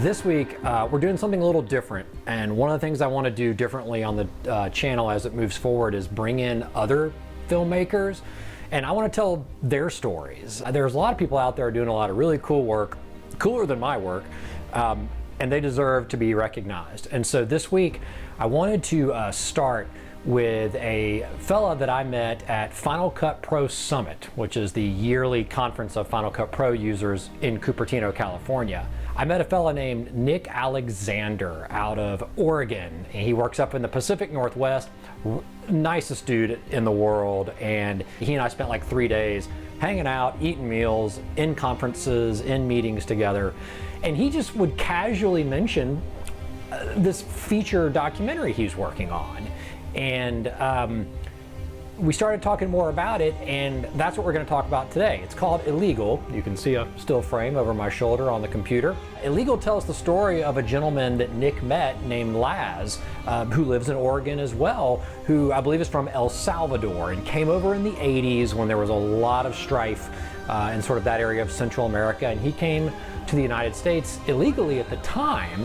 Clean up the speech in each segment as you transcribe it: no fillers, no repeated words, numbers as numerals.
This week, we're doing something a little different, and one of the things I want to do differently on the channel as it moves forward is bring in other filmmakers, and I want to tell their stories. There's a lot of people out there doing a lot of really cool work, cooler than my work, and they deserve to be recognized. And so this week, I wanted to start with a fella that I met at Final Cut Pro Summit, which is the yearly conference of Final Cut Pro users in Cupertino, California. I met a fella named Nick Alexander out of Oregon. He works up in the Pacific Northwest, nicest dude in the world, and he and I spent like 3 days hanging out, eating meals, in conferences, in meetings together, and he just would casually mention this feature documentary he's working on. And we started talking more about it, and that's what we're going to talk about today. It's called Illegal. You can see a still frame over my shoulder on the computer. Illegal tells the story of a gentleman that Nick met named Laz, who lives in Oregon as well, who I believe is from El Salvador and came over in the 80s when there was a lot of strife in sort of that area of Central America, and he came to the United States illegally at the time.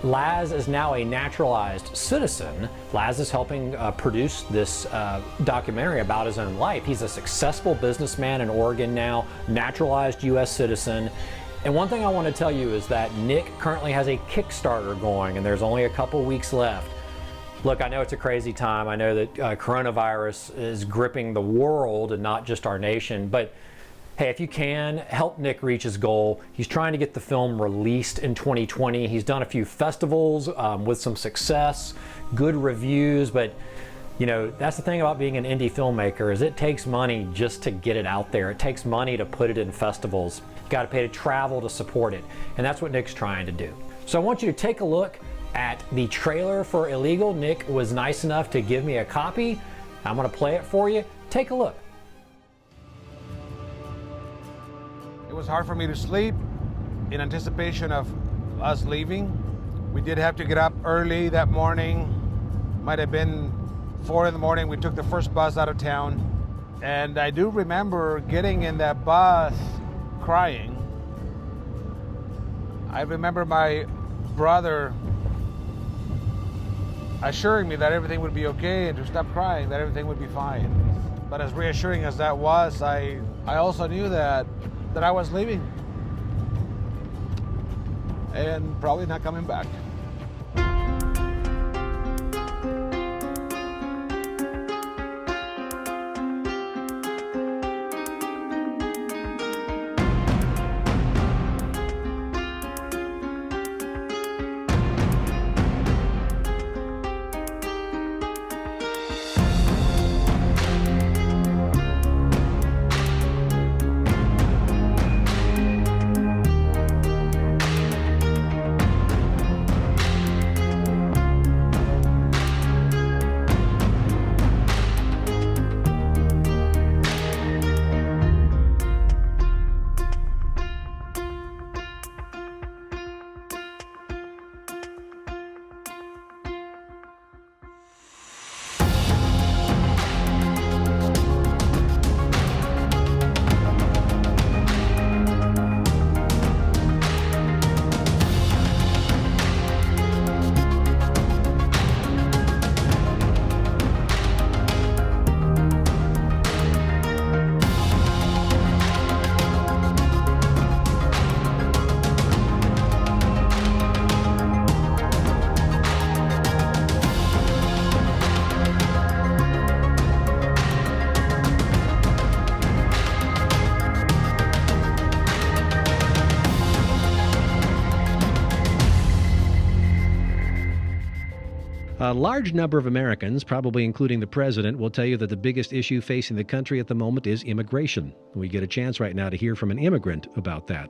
Laz is now a naturalized citizen. Laz is helping produce this documentary about his own life. He's a successful businessman in Oregon now, naturalized US citizen. And one thing I want to tell you is that Nick currently has a Kickstarter going, and there's only a couple weeks left. Look, I know it's a crazy time. I know that coronavirus is gripping the world and not just our nation, but hey, if you can, help Nick reach his goal. He's trying to get the film released in 2020. He's done a few festivals with some success, good reviews, but you know, that's the thing about being an indie filmmaker is it takes money just to get it out there. It takes money to put it in festivals. You gotta pay to travel to support it, and that's what Nick's trying to do. So I want you to take a look at the trailer for Illegal. Nick was nice enough to give me a copy. I'm gonna play it for you. Take a look. It was hard for me to sleep in anticipation of us leaving. We did have to get up early that morning. Might have been 4 in the morning. We took the first bus out of town. And I do remember getting in that bus crying. I remember my brother assuring me that everything would be okay and to stop crying, that everything would be fine. But as reassuring as that was, I also knew that I was leaving and probably not coming back. A large number of Americans, probably including the president, will tell you that the biggest issue facing the country at the moment is immigration. We get a chance right now to hear from an immigrant about that.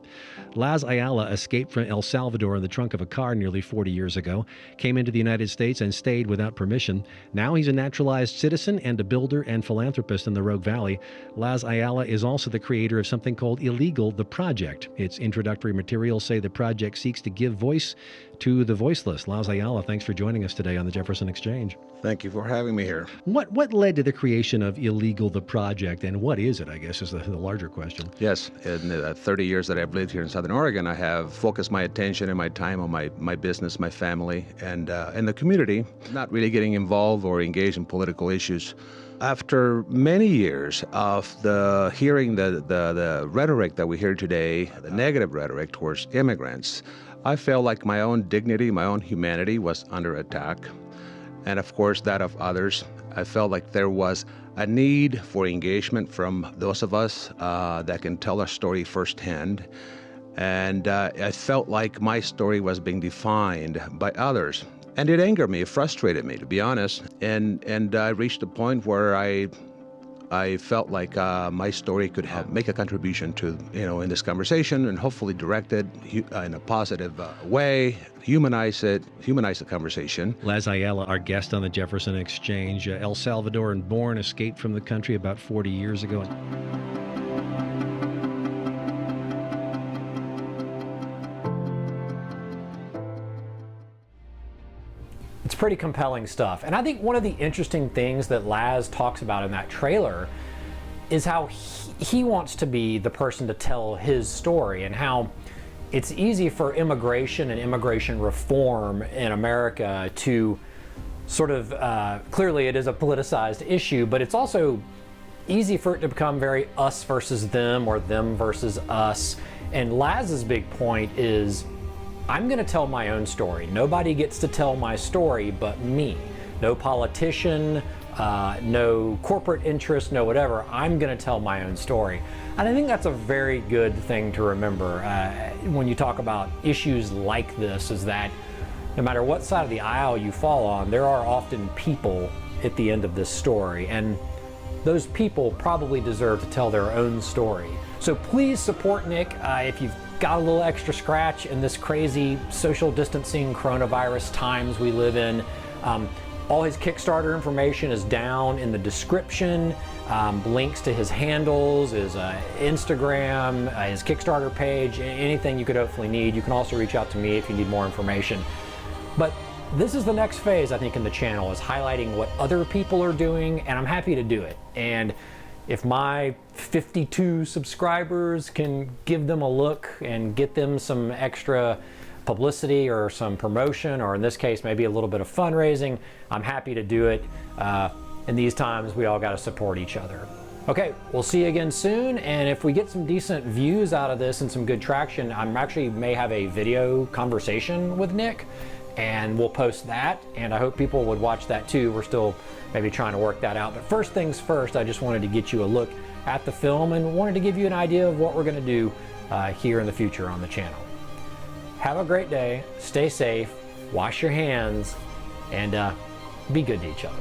Laz Ayala escaped from El Salvador in the trunk of a car nearly 40 years ago, came into the United States and stayed without permission. Now he's a naturalized citizen and a builder and philanthropist in the Rogue Valley. Laz Ayala is also the creator of something called Illegal, the Project. Its introductory materials say the project seeks to give voice to the voiceless. Laz Ayala, thanks for joining us today on the Jefferson Exchange. Thank you for having me here. What led to the creation of Illegal the Project, and what is it, I guess, is the larger question. Yes, in the 30 years that I've lived here in Southern Oregon, I have focused my attention and my time on my business, my family, and the community, not really getting involved or engaged in political issues. After many years of hearing the rhetoric that we hear today, the negative rhetoric towards immigrants, I felt like my own dignity, my own humanity was under attack, and of course that of others. I felt like there was a need for engagement from those of us that can tell our story firsthand. And I felt like my story was being defined by others. And it angered me, it frustrated me, to be honest. And I reached a point where I felt like my story could make a contribution to, in this conversation, and hopefully direct it in a positive way, humanize the conversation. Laz Ayala, our guest on the Jefferson Exchange, El Salvadoran born, escaped from the country about 40 years ago. It's pretty compelling stuff. And I think one of the interesting things that Laz talks about in that trailer is how he wants to be the person to tell his story, and how it's easy for immigration and immigration reform in America to sort of, clearly it is a politicized issue, but it's also easy for it to become very us versus them or them versus us. And Laz's big point is, I'm going to tell my own story. Nobody gets to tell my story but me. No politician, no corporate interest, no whatever. I'm going to tell my own story. And I think that's a very good thing to remember when you talk about issues like this, is that no matter what side of the aisle you fall on, there are often people at the end of this story. And those people probably deserve to tell their own story. So please support Nick if you've got a little extra scratch in this crazy social distancing coronavirus times we live in. All his Kickstarter information is down in the description. Links to his handles, his Instagram, his Kickstarter page, anything you could hopefully need. You can also reach out to me if you need more information. But this is the next phase, I think, in the channel, is highlighting what other people are doing, and I'm happy to do it. And if my 52 subscribers can give them a look and get them some extra publicity or some promotion, or in this case, maybe a little bit of fundraising, I'm happy to do it. In these times, we all got to support each other. Okay, we'll see you again soon. And if we get some decent views out of this and some good traction, I'm actually may have a video conversation with Nick, and we'll post that. And I hope people would watch that too. We're still maybe trying to work that out. But first things first, I just wanted to get you a look at the film and wanted to give you an idea of what we're going to do here in the future on the channel. Have a great day, stay safe, wash your hands, and be good to each other.